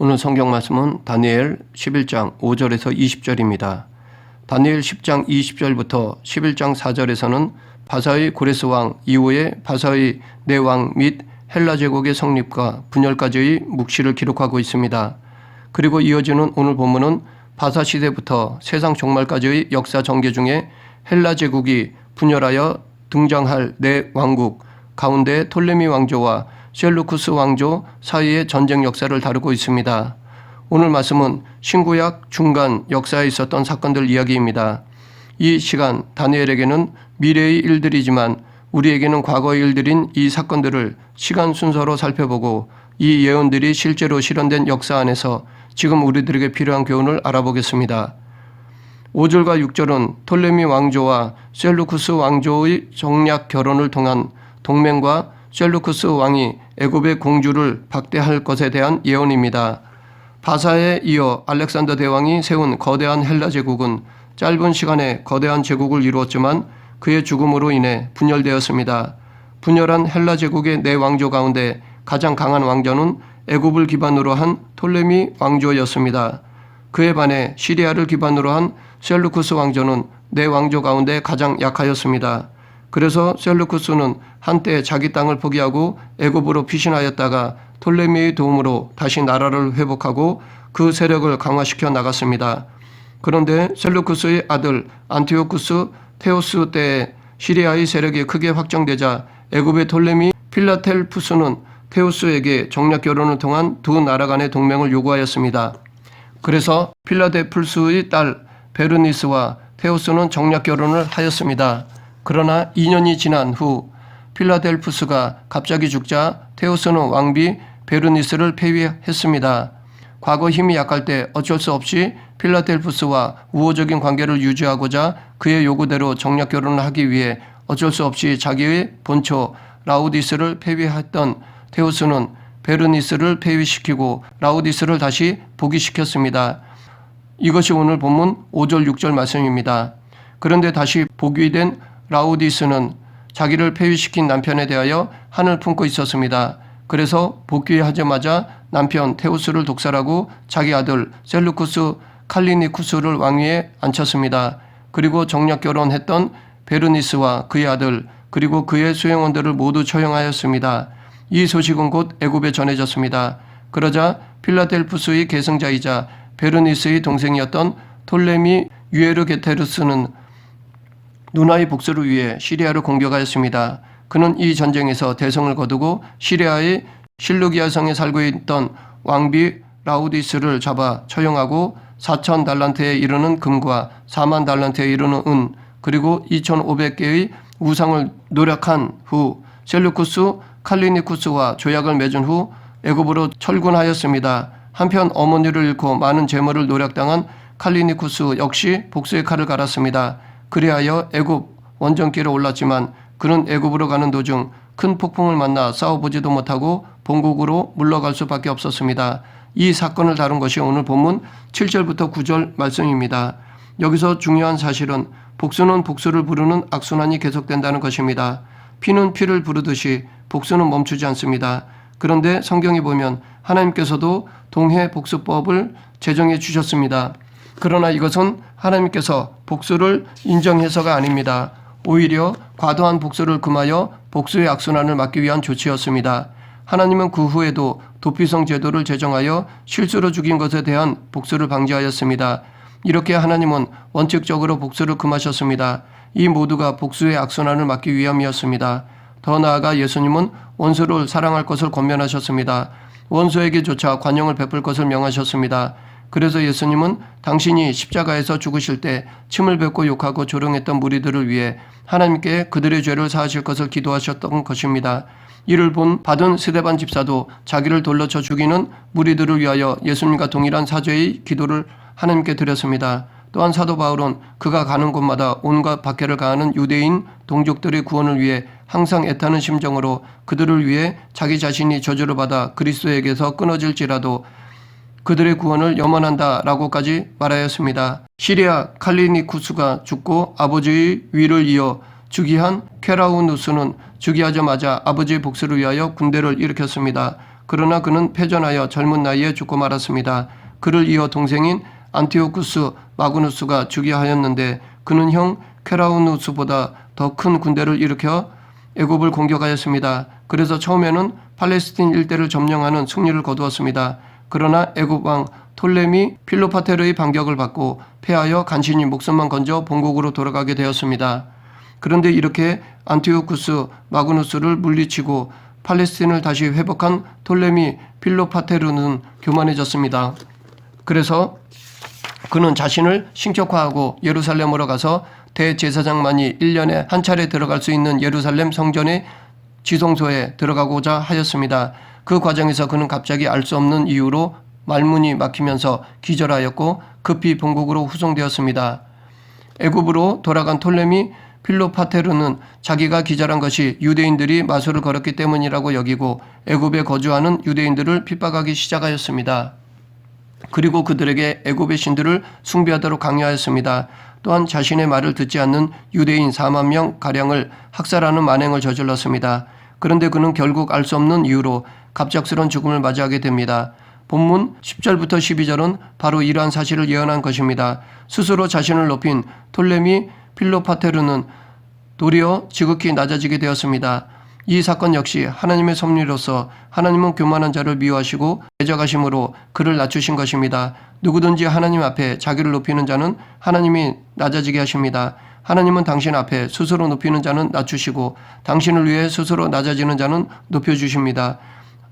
오늘 성경 말씀은 다니엘 11장 5절에서 20절입니다. 다니엘 10장 20절부터 11장 4절에서는 바사의 고레스 왕 이후에 바사의 내왕 및 헬라 제국의 성립과 분열까지의 묵시를 기록하고 있습니다. 그리고 이어지는 오늘 본문은 바사 시대부터 세상 종말까지의 역사 전개 중에 헬라 제국이 분열하여 등장할 네 왕국 가운데 톨레미 왕조와 셀루쿠스 왕조 사이의 전쟁 역사를 다루고 있습니다. 오늘 말씀은 신구약 중간 역사에 있었던 사건들 이야기입니다. 이 시간 다니엘에게는 미래의 일들이지만 우리에게는 과거의 일들인 이 사건들을 시간 순서로 살펴보고 이 예언들이 실제로 실현된 역사 안에서 지금 우리들에게 필요한 교훈을 알아보겠습니다. 5절과 6절은 톨레미 왕조와 셀루쿠스 왕조의 정략 결혼을 통한 동맹과 셀루쿠스 왕이 애굽의 공주를 박대할 것에 대한 예언입니다. 바사에 이어 알렉산더 대왕이 세운 거대한 헬라 제국은 짧은 시간에 거대한 제국을 이루었지만 그의 죽음으로 인해 분열되었습니다. 분열한 헬라 제국의 네 왕조 가운데 가장 강한 왕조는 애굽을 기반으로 한 톨레미 왕조였습니다. 그에 반해 시리아를 기반으로 한 셀루쿠스 왕조는 네 왕조 가운데 가장 약하였습니다. 그래서 셀루쿠스는 한때 자기 땅을 포기하고 애굽으로 피신하였다가 톨레미의 도움으로 다시 나라를 회복하고 그 세력을 강화시켜 나갔습니다. 그런데 셀루쿠스의 아들 안티오쿠스 테오스 때에 시리아의 세력이 크게 확정되자 애굽의 톨레미 필라텔푸스는 테오스에게 정략 결혼을 통한 두 나라 간의 동맹을 요구하였습니다. 그래서 필라델푸스의 딸 베르니스와 테오스는 정략 결혼을 하였습니다. 그러나 2년이 지난 후 필라델푸스가 갑자기 죽자 테오스는 왕비 베르니스를 폐위했습니다. 과거 힘이 약할 때 어쩔 수 없이 필라델푸스와 우호적인 관계를 유지하고자 그의 요구대로 정략 결혼을 하기 위해 어쩔 수 없이 자기의 본처 라우디스를 폐위했던 테오스는 베르니스를 폐위시키고 라우디스를 다시 복위시켰습니다. 이것이 오늘 본문 5절 6절 말씀입니다. 그런데 다시 복위된 라우디스는 자기를 폐위시킨 남편에 대하여 한을 품고 있었습니다. 그래서 복귀하자마자 남편 테오스를 독살하고 자기 아들 셀루쿠스 칼리니쿠스를 왕위에 앉혔습니다. 그리고 정략 결혼했던 베르니스와 그의 아들 그리고 그의 수행원들을 모두 처형하였습니다. 이 소식은 곧 애굽에 전해졌습니다. 그러자 필라델푸스의 계승자이자 베르니스의 동생이었던 톨레미 유에르게테르스는 누나의 복수를 위해 시리아를 공격하였습니다. 그는 이 전쟁에서 대성을 거두고 시리아의 실루기아 성에 살고 있던 왕비 라우디스를 잡아 처형하고 4천 달란트에 이르는 금과 4만 달란트에 이르는 은 그리고 2,500개의 우상을 노력한 후 셀루쿠스 칼리니쿠스와 조약을 맺은 후 애굽으로 철군하였습니다. 한편 어머니를 잃고 많은 재물을 노략당한 칼리니쿠스 역시 복수의 칼을 갈았습니다. 그리하여 애굽 원정길에 올랐지만 그는 애굽으로 가는 도중 큰 폭풍을 만나 싸워보지도 못하고 본국으로 물러갈 수밖에 없었습니다. 이 사건을 다룬 것이 오늘 본문 7절부터 9절 말씀입니다. 여기서 중요한 사실은 복수는 복수를 부르는 악순환이 계속된다는 것입니다. 피는 피를 부르듯이 복수는 멈추지 않습니다. 그런데 성경에 보면 하나님께서도 동해 복수법을 제정해 주셨습니다. 그러나 이것은 하나님께서 복수를 인정해서가 아닙니다. 오히려 과도한 복수를 금하여 복수의 악순환을 막기 위한 조치였습니다. 하나님은 그 후에도 도피성 제도를 제정하여 실수로 죽인 것에 대한 복수를 방지하였습니다. 이렇게 하나님은 원칙적으로 복수를 금하셨습니다. 이 모두가 복수의 악순환을 막기 위함이었습니다. 더 나아가 예수님은 원수를 사랑할 것을 권면하셨습니다. 원수에게조차 관용을 베풀 것을 명하셨습니다. 그래서 예수님은 당신이 십자가에서 죽으실 때 침을 뱉고 욕하고 조롱했던 무리들을 위해 하나님께 그들의 죄를 사하실 것을 기도하셨던 것입니다. 이를 받은 스데반 집사도 자기를 돌려쳐 죽이는 무리들을 위하여 예수님과 동일한 사죄의 기도를 하나님께 드렸습니다. 또한 사도 바울은 그가 가는 곳마다 온갖 박해를 가하는 유대인 동족들의 구원을 위해 항상 애타는 심정으로 그들을 위해 자기 자신이 저주를 받아 그리스도에게서 끊어질지라도 그들의 구원을 염원한다 라고까지 말하였습니다. 시리아 칼리니쿠스가 죽고 아버지의 위를 이어 즉위한 케라우누스는 즉위하자마자 아버지의 복수를 위하여 군대를 일으켰습니다. 그러나 그는 패전하여 젊은 나이에 죽고 말았습니다. 그를 이어 동생인 안티오쿠스 마그누스가 죽여 하였는데 그는 형 퀘라우누스보다 더 큰 군대를 일으켜 애굽을 공격하였습니다. 그래서 처음에는 팔레스틴 일대를 점령하는 승리를 거두었습니다. 그러나 애굽 왕 톨레미 필로파테르의 반격을 받고 패하여 간신히 목숨만 건져 본국으로 돌아가게 되었습니다. 그런데 이렇게 안티오쿠스 마그누스를 물리치고 팔레스틴을 다시 회복한 톨레미 필로파테르는 교만해졌습니다. 그래서 그는 자신을 신격화하고 예루살렘으로 가서 대제사장만이 1년에 한 차례 들어갈 수 있는 예루살렘 성전의 지성소에 들어가고자 하였습니다. 그 과정에서 그는 갑자기 알 수 없는 이유로 말문이 막히면서 기절하였고 급히 본국으로 후송되었습니다. 애굽으로 돌아간 톨레미 필로파테르는 자기가 기절한 것이 유대인들이 마술을 걸었기 때문이라고 여기고 애굽에 거주하는 유대인들을 핍박하기 시작하였습니다. 그리고 그들에게 애굽의 신들을 숭배하도록 강요하였습니다. 또한 자신의 말을 듣지 않는 유대인 4만 명 가량을 학살하는 만행을 저질렀습니다. 그런데 그는 결국 알 수 없는 이유로 갑작스러운 죽음을 맞이하게 됩니다. 본문 10절부터 12절은 바로 이러한 사실을 예언한 것입니다. 스스로 자신을 높인 톨레미 필로파테르는 도리어 지극히 낮아지게 되었습니다. 이 사건 역시 하나님의 섭리로서 하나님은 교만한 자를 미워하시고 대적하심으로 그를 낮추신 것입니다. 누구든지 하나님 앞에 자기를 높이는 자는 하나님이 낮아지게 하십니다. 하나님은 당신 앞에 스스로 높이는 자는 낮추시고 당신을 위해 스스로 낮아지는 자는 높여주십니다.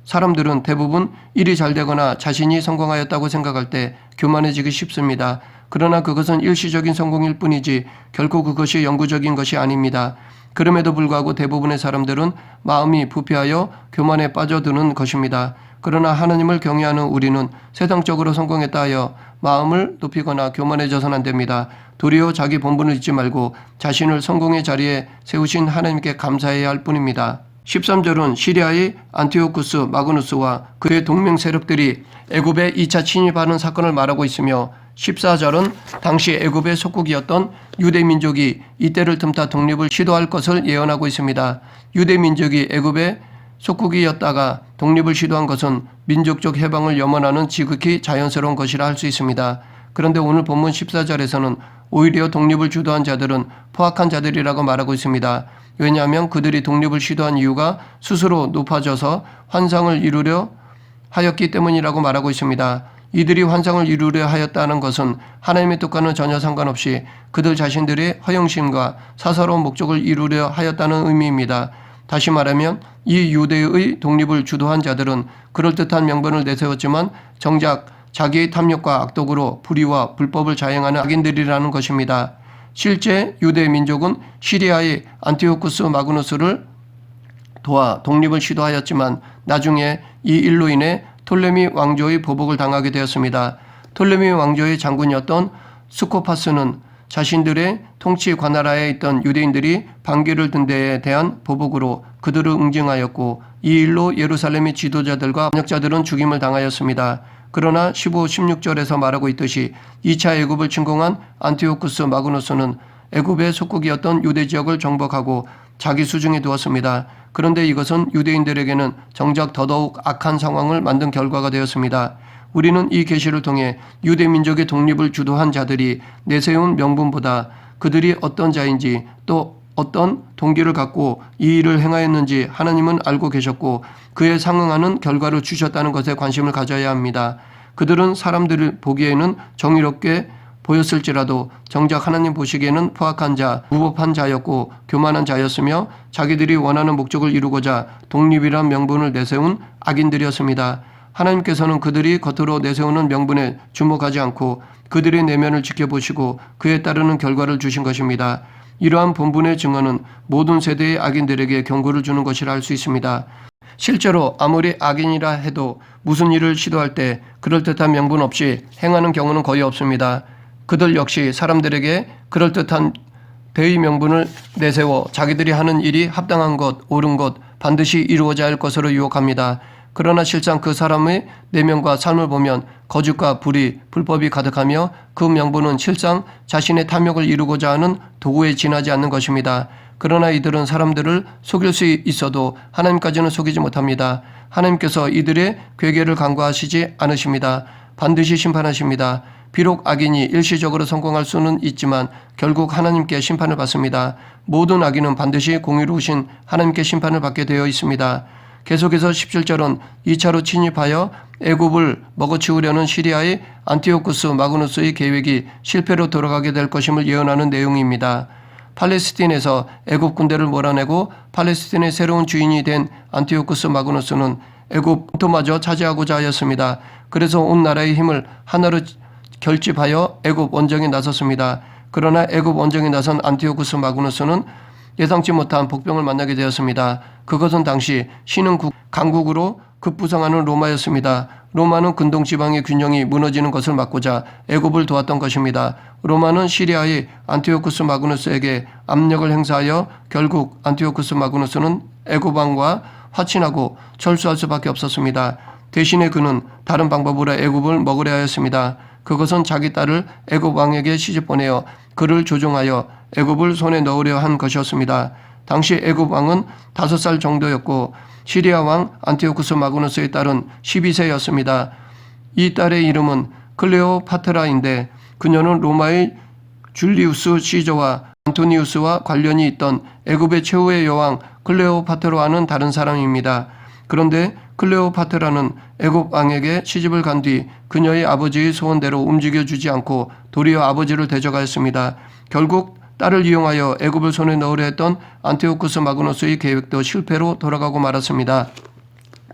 사람들은 대부분 일이 잘 되거나 자신이 성공하였다고 생각할 때 교만해지기 쉽습니다. 그러나 그것은 일시적인 성공일 뿐이지 결코 그것이 영구적인 것이 아닙니다. 그럼에도 불구하고 대부분의 사람들은 마음이 부패하여 교만에 빠져드는 것입니다. 그러나 하나님을 경외하는 우리는 세상적으로 성공했다 하여 마음을 높이거나 교만해져서는 안 됩니다. 도리어 자기 본분을 잊지 말고 자신을 성공의 자리에 세우신 하나님께 감사해야 할 뿐입니다. 13절은 시리아의 안티오쿠스 마그누스와 그의 동맹 세력들이 애굽에 2차 침입하는 사건을 말하고 있으며 14절은 당시 애굽의 속국이었던 유대민족이 이때를 틈타 독립을 시도할 것을 예언하고 있습니다. 유대민족이 애굽의 속국이었다가 독립을 시도한 것은 민족적 해방을 염원하는 지극히 자연스러운 것이라 할 수 있습니다. 그런데 오늘 본문 14절에서는 오히려 독립을 주도한 자들은 포악한 자들이라고 말하고 있습니다. 왜냐하면 그들이 독립을 시도한 이유가 스스로 높아져서 환상을 이루려 하였기 때문이라고 말하고 있습니다. 이들이 환상을 이루려 하였다는 것은 하나님의 뜻과는 전혀 상관없이 그들 자신들의 허영심과 사사로운 목적을 이루려 하였다는 의미입니다. 다시 말하면 이 유대의 독립을 주도한 자들은 그럴듯한 명분을 내세웠지만 정작 자기의 탐욕과 악독으로 불의와 불법을 자행하는 악인들이라는 것입니다. 실제 유대 민족은 시리아의 안티오쿠스 마그누스를 도와 독립을 시도하였지만 나중에 이 일로 인해 톨레미 왕조의 보복을 당하게 되었습니다. 톨레미 왕조의 장군이었던 스코파스는 자신들의 통치 관할하에 있던 유대인들이 반기를 든 데에 대한 보복으로 그들을 응징하였고 이 일로 예루살렘의 지도자들과 반역자들은 죽임을 당하였습니다. 그러나 15, 16절에서 말하고 있듯이 2차 애굽을 침공한 안티오쿠스 마그누스는 애굽의 속국이었던 유대 지역을 정복하고 자기 수중에 두었습니다. 그런데 이것은 유대인들에게는 정작 더더욱 악한 상황을 만든 결과가 되었습니다. 우리는 이 계시를 통해 유대 민족의 독립을 주도한 자들이 내세운 명분보다 그들이 어떤 자인지 또 어떤 동기를 갖고 이 일을 행하였는지 하나님은 알고 계셨고 그에 상응하는 결과를 주셨다는 것에 관심을 가져야 합니다. 그들은 사람들을 보기에는 정의롭게 보였을지라도 정작 하나님 보시기에는 포악한 자, 무법한 자였고 교만한 자였으며 자기들이 원하는 목적을 이루고자 독립이란 명분을 내세운 악인들이었습니다. 하나님께서는 그들이 겉으로 내세우는 명분에 주목하지 않고 그들의 내면을 지켜보시고 그에 따르는 결과를 주신 것입니다. 이러한 본분의 증언은 모든 세대의 악인들에게 경고를 주는 것이라 할 수 있습니다. 실제로 아무리 악인이라 해도 무슨 일을 시도할 때 그럴듯한 명분 없이 행하는 경우는 거의 없습니다. 그들 역시 사람들에게 그럴듯한 대의 명분을 내세워 자기들이 하는 일이 합당한 것, 옳은 것, 반드시 이루어져야 할 것으로 유혹합니다. 그러나 실상 그 사람의 내면과 삶을 보면 거짓과 불의, 불법이 가득하며 그 명분은 실상 자신의 탐욕을 이루고자 하는 도구에 지나지 않는 것입니다. 그러나 이들은 사람들을 속일 수 있어도 하나님까지는 속이지 못합니다. 하나님께서 이들의 괴계를 간과하시지 않으십니다. 반드시 심판하십니다. 비록 악인이 일시적으로 성공할 수는 있지만 결국 하나님께 심판을 받습니다. 모든 악인은 반드시 공의로우신 하나님께 심판을 받게 되어 있습니다. 계속해서 17절은 2차로 침입하여 애굽을 먹어치우려는 시리아의 안티오쿠스 마그누스의 계획이 실패로 돌아가게 될 것임을 예언하는 내용입니다. 팔레스틴에서 애굽 군대를 몰아내고 팔레스틴의 새로운 주인이 된 안티오쿠스 마그누스는 애굽 본토마저 차지하고자 하였습니다. 그래서 온 나라의 힘을 하나로 결집하여 애굽 원정에 나섰습니다. 그러나 애굽 원정에 나선 안티오쿠스 마그누스는 예상치 못한 복병을 만나게 되었습니다. 그것은 당시 신흥 강국으로 급부상하는 로마였습니다. 로마는 근동 지방의 균형이 무너지는 것을 막고자 애굽을 도왔던 것입니다. 로마는 시리아의 안티오쿠스 마그누스에게 압력을 행사하여 결국 안티오쿠스 마그누스는 애굽 왕과 화친하고 철수할 수밖에 없었습니다. 대신에 그는 다른 방법으로 애굽을 먹으려 하였습니다. 그것은 자기 딸을 애굽 왕에게 시집 보내어 그를 조종하여 애굽을 손에 넣으려 한 것이었습니다. 당시 애굽 왕은 5살 정도였고 시리아 왕 안티오쿠스 마그누스의 딸은 12세였습니다. 이 딸의 이름은 클레오파트라인데 그녀는 로마의 줄리우스 시저와 안토니우스와 관련이 있던 애굽의 최후의 여왕 클레오파트라와는 다른 사람입니다. 그런데 클레오파트라는 애굽 왕에게 시집을 간 뒤 그녀의 아버지의 소원대로 움직여주지 않고 도리어 아버지를 대적하였습니다. 결국 딸을 이용하여 애굽을 손에 넣으려 했던 안티오쿠스 마그누스의 계획도 실패로 돌아가고 말았습니다.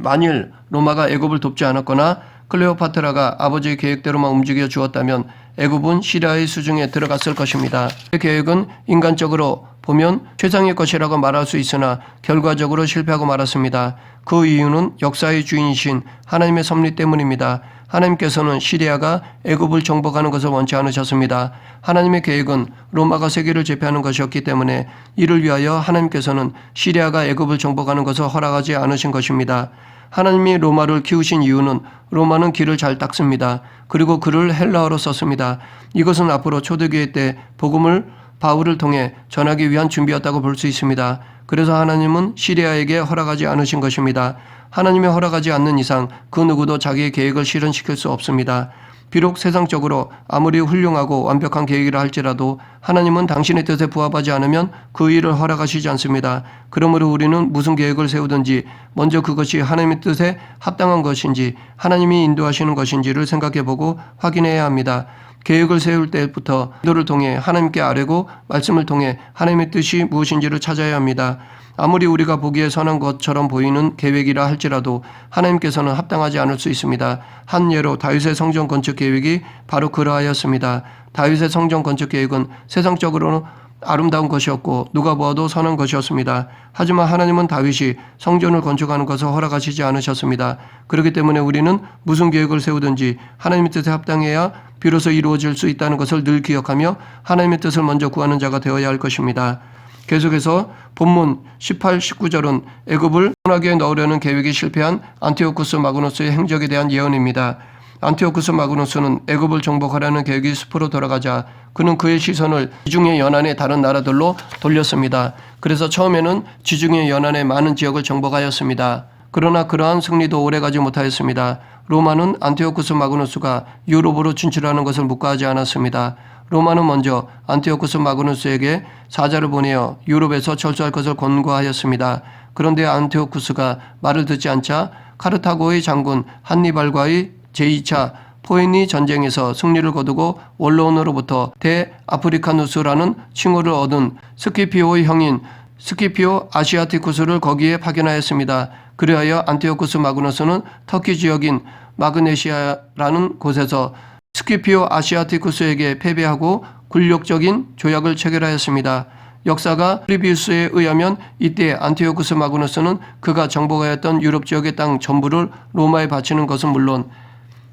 만일 로마가 애굽을 돕지 않았거나 클레오파트라가 아버지의 계획대로만 움직여 주었다면 애굽은 시리아의 수중에 들어갔을 것입니다. 그 계획은 인간적으로 보면 최상의 것이라고 말할 수 있으나 결과적으로 실패하고 말았습니다. 그 이유는 역사의 주인이신 하나님의 섭리 때문입니다. 하나님께서는 시리아가 애굽을 정복하는 것을 원치 않으셨습니다. 하나님의 계획은 로마가 세계를 제패하는 것이었기 때문에 이를 위하여 하나님께서는 시리아가 애굽을 정복하는 것을 허락하지 않으신 것입니다. 하나님이 로마를 키우신 이유는 로마는 길을 잘 닦습니다. 그리고 글을 헬라어로 썼습니다. 이것은 앞으로 초대교회 때 복음을 바울을 통해 전하기 위한 준비였다고 볼 수 있습니다. 그래서 하나님은 시리아에게 허락하지 않으신 것입니다. 하나님이 허락하지 않는 이상 그 누구도 자기의 계획을 실현시킬 수 없습니다. 비록 세상적으로 아무리 훌륭하고 완벽한 계획이라 할지라도 하나님은 당신의 뜻에 부합하지 않으면 그 일을 허락하시지 않습니다. 그러므로 우리는 무슨 계획을 세우든지 먼저 그것이 하나님의 뜻에 합당한 것인지 하나님이 인도하시는 것인지를 생각해보고 확인해야 합니다. 계획을 세울 때부터 기도를 통해 하나님께 아뢰고 말씀을 통해 하나님의 뜻이 무엇인지를 찾아야 합니다. 아무리 우리가 보기에 선한 것처럼 보이는 계획이라 할지라도 하나님께서는 합당하지 않을 수 있습니다. 한 예로 다윗의 성전 건축 계획이 바로 그러하였습니다. 다윗의 성전 건축 계획은 세상적으로는 아름다운 것이었고 누가 보아도 선한 것이었습니다. 하지만 하나님은 다윗이 성전을 건축하는 것을 허락하시지 않으셨습니다. 그렇기 때문에 우리는 무슨 계획을 세우든지 하나님의 뜻에 합당해야 비로소 이루어질 수 있다는 것을 늘 기억하며 하나님의 뜻을 먼저 구하는 자가 되어야 할 것입니다. 계속해서 본문 18, 19절은 애굽을 혼하게 넣으려는 계획이 실패한 안티오쿠스 마그누스의 행적에 대한 예언입니다. 안티오쿠스 마그누스는 애굽을 정복하려는 계획이 숲으로 돌아가자 그는 그의 시선을 지중해 연안의 다른 나라들로 돌렸습니다. 그래서 처음에는 지중해 연안의 많은 지역을 정복하였습니다. 그러나 그러한 승리도 오래가지 못하였습니다. 로마는 안티오쿠스 마그누스가 유럽으로 진출하는 것을 묵과하지 않았습니다. 로마는 먼저 안티오쿠스 마그누스에게 사자를 보내어 유럽에서 철수할 것을 권고하였습니다. 그런데 안티오쿠스가 말을 듣지 않자 카르타고의 장군 한니발과의 제2차 포에니 전쟁에서 승리를 거두고 원로원으로부터 대아프리카누스라는 칭호를 얻은 스키피오의 형인 스키피오 아시아티쿠스를 거기에 파견하였습니다. 그리하여 안티오쿠스 마그누스는 터키 지역인 마그네시아라는 곳에서 스키피오 아시아티쿠스에게 패배하고 굴욕적인 조약을 체결하였습니다. 역사가 플리비우스에 의하면 이때 안티오쿠스 마그누스는 그가 정복하였던 유럽 지역의 땅 전부를 로마에 바치는 것은 물론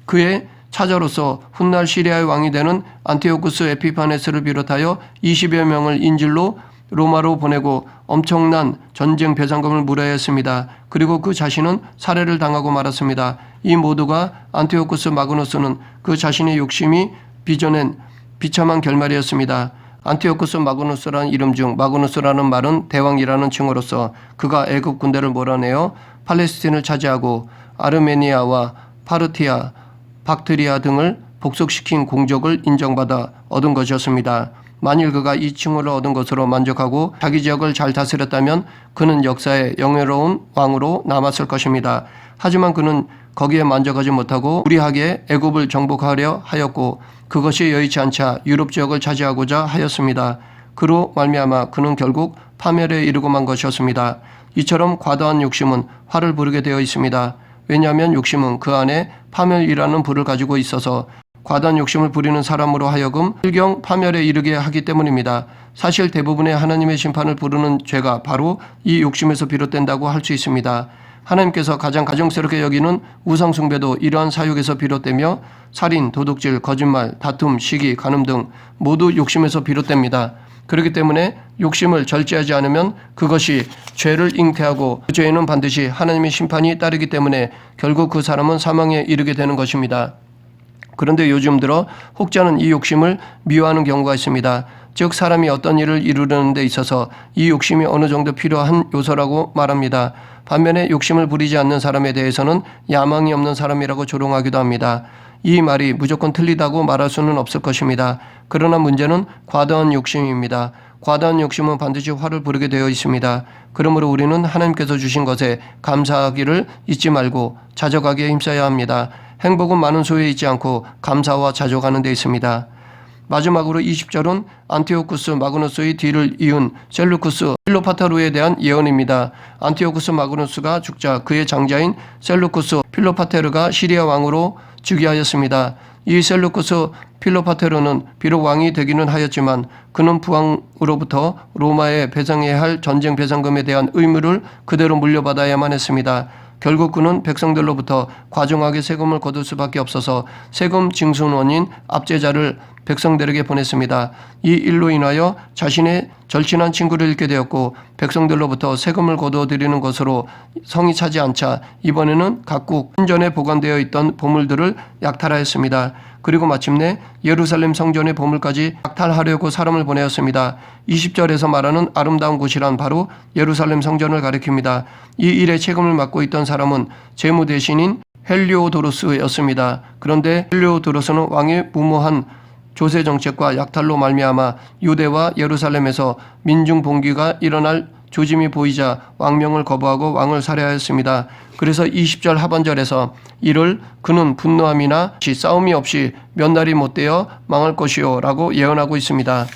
그의 차자로서 훗날 시리아의 왕이 되는 안티오쿠스 에피파네스를 비롯하여 20여 명을 인질로 로마로 보내고 엄청난 전쟁 배상금을 물어야 했습니다. 그리고 그 자신은 살해를 당하고 말았습니다. 이 모두가 안티오쿠스 마그누스는 그 자신의 욕심이 빚어낸 비참한 결말이었습니다. 안티오쿠스 마그누스라는 이름 중 마그누스라는 말은 대왕이라는 칭호로서 그가 애굽 군대를 몰아내어 팔레스틴을 차지하고 아르메니아와 파르티아, 박트리아 등을 복속시킨 공적을 인정받아 얻은 것이었습니다. 만일 그가 이 칭호를 얻은 것으로 만족하고 자기 지역을 잘 다스렸다면 그는 역사의 영예로운 왕으로 남았을 것입니다. 하지만 그는 거기에 만족하지 못하고 무리하게 애굽을 정복하려 하였고 그것이 여의치 않자 유럽 지역을 차지하고자 하였습니다. 그로 말미암아 그는 결국 파멸에 이르고 만 것이었습니다. 이처럼 과도한 욕심은 화를 부르게 되어 있습니다. 왜냐하면 욕심은 그 안에 파멸이라는 불을 가지고 있어서 과도한 욕심을 부리는 사람으로 하여금 필경 파멸에 이르게 하기 때문입니다. 사실 대부분의 하나님의 심판을 부르는 죄가 바로 이 욕심에서 비롯된다고 할 수 있습니다. 하나님께서 가장 가증스럽게 여기는 우상숭배도 이러한 사욕에서 비롯되며 살인, 도둑질, 거짓말, 다툼, 시기, 간음 등 모두 욕심에서 비롯됩니다. 그렇기 때문에 욕심을 절제하지 않으면 그것이 죄를 잉태하고 그 죄에는 반드시 하나님의 심판이 따르기 때문에 결국 그 사람은 사망에 이르게 되는 것입니다. 그런데 요즘 들어 혹자는 이 욕심을 미워하는 경우가 있습니다. 즉 사람이 어떤 일을 이루려는 데 있어서 이 욕심이 어느 정도 필요한 요소라고 말합니다. 반면에 욕심을 부리지 않는 사람에 대해서는 야망이 없는 사람이라고 조롱하기도 합니다. 이 말이 무조건 틀리다고 말할 수는 없을 것입니다. 그러나 문제는 과도한 욕심입니다. 과도한 욕심은 반드시 화를 부르게 되어 있습니다. 그러므로 우리는 하나님께서 주신 것에 감사하기를 잊지 말고 자족하기에 힘써야 합니다. 행복은 많은 소유에 있지 않고 감사와 자족하는 데 있습니다. 마지막으로 20절은 안티오쿠스 마그누스의 뒤를 이은 셀루쿠스 필로파테르에 대한 예언입니다. 안티오쿠스 마그누스가 죽자 그의 장자인 셀루쿠스 필로파테르가 시리아 왕으로 즉위하였습니다. 이 셀루쿠스 필로파테르는 비록 왕이 되기는 하였지만 그는 부왕으로부터 로마에 배상해야 할 전쟁 배상금에 대한 의무를 그대로 물려받아야만 했습니다. 결국 그는 백성들로부터 과중하게 세금을 거둘 수밖에 없어서 세금 징순원인 압제자를 백성들에게 보냈습니다. 이 일로 인하여 자신의 절친한 친구를 잃게 되었고 백성들로부터 세금을 거두어들이는 것으로 성이 차지 않자 이번에는 각국 신전에 보관되어 있던 보물들을 약탈하였습니다. 그리고 마침내 예루살렘 성전의 보물까지 약탈하려고 사람을 보내었습니다. 20절에서 말하는 아름다운 곳이란 바로 예루살렘 성전을 가리킵니다. 이 일에 책임을 맡고 있던 사람은 제무 대신인 헬리오도로스였습니다. 그런데 헬리오도로스는 왕의 무모한 조세 정책과 약탈로 말미암아 유대와 예루살렘에서 민중 봉기가 일어날 조짐이 보이자 왕명을 거부하고 왕을 살해하였습니다. 그래서 20절 하반절에서 이를 그는 분노함이나 싸움이 없이 몇 날이 못되어 망할 것이요 라고 예언하고 있습니다.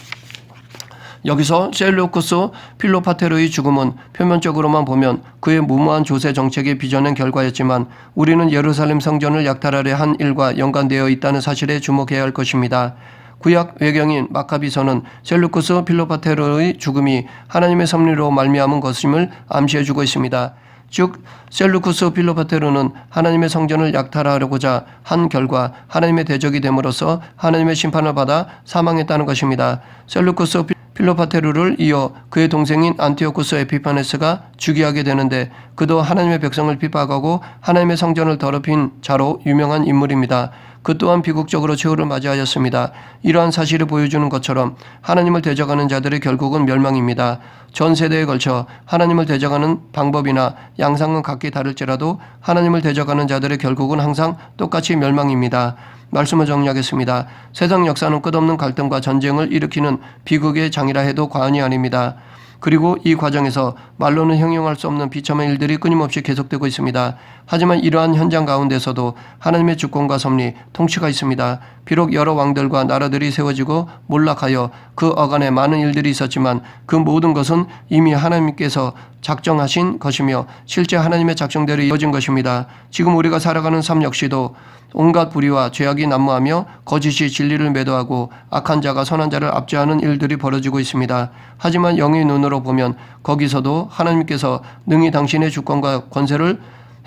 여기서 셀루쿠스 필로파테르의 죽음은 표면적으로만 보면 그의 무모한 조세 정책에 빚어낸 결과였지만 우리는 예루살렘 성전을 약탈하려 한 일과 연관되어 있다는 사실에 주목해야 할 것입니다. 구약 외경인 마카비서는 셀루쿠스 필로파테르의 죽음이 하나님의 섭리로 말미암은 것임을 암시해주고 있습니다. 즉 셀루쿠스 필로파테르는 하나님의 성전을 약탈하려고자 한 결과 하나님의 대적이 됨으로써 하나님의 심판을 받아 사망했다는 것입니다. 셀루쿠스 필로파테르를 이어 그의 동생인 안티오쿠스 에피파네스가 즉위하게 되는데 그도 하나님의 백성을 핍박하고 하나님의 성전을 더럽힌 자로 유명한 인물입니다. 그 또한 비극적으로 최후를 맞이하였습니다. 이러한 사실을 보여주는 것처럼 하나님을 대적하는 자들의 결국은 멸망입니다. 전 세대에 걸쳐 하나님을 대적하는 방법이나 양상은 각기 다를지라도 하나님을 대적하는 자들의 결국은 항상 똑같이 멸망입니다. 말씀을 정리하겠습니다. 세상 역사는 끝없는 갈등과 전쟁을 일으키는 비극의 장이라 해도 과언이 아닙니다. 그리고 이 과정에서 말로는 형용할 수 없는 비참한 일들이 끊임없이 계속되고 있습니다. 하지만 이러한 현장 가운데서도 하나님의 주권과 섭리, 통치가 있습니다. 비록 여러 왕들과 나라들이 세워지고 몰락하여 그 어간에 많은 일들이 있었지만 그 모든 것은 이미 하나님께서 작정하신 것이며 실제 하나님의 작정대로 이루어진 것입니다. 지금 우리가 살아가는 삶 역시도 온갖 불의와 죄악이 난무하며 거짓이 진리를 매도하고 악한 자가 선한 자를 압제하는 일들이 벌어지고 있습니다. 하지만 영의 눈으로 보면 거기서도 하나님께서 능히 당신의 주권과 권세를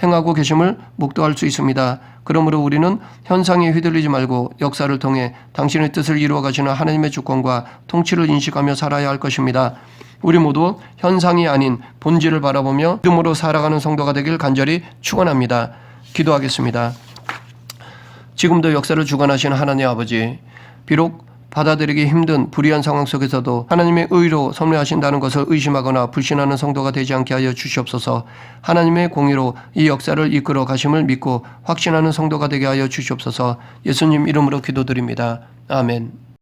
행하고 계심을 묵도할 수 있습니다. 그러므로 우리는 현상에 휘둘리지 말고 역사를 통해 당신의 뜻을 이루어 가시는 하나님의 주권과 통치를 인식하며 살아야 할 것입니다. 우리 모두 현상이 아닌 본질을 바라보며 믿음으로 살아가는 성도가 되길 간절히 축원합니다. 기도하겠습니다. 지금도 역사를 주관하시는 하나님 아버지, 비록 받아들이기 힘든 불의한 상황 속에서도 하나님의 의로 섭리하신다는 것을 의심하거나 불신하는 성도가 되지 않게 하여 주시옵소서. 하나님의 공의로 이 역사를 이끌어 가심을 믿고 확신하는 성도가 되게 하여 주시옵소서. 예수님 이름으로 기도드립니다. 아멘.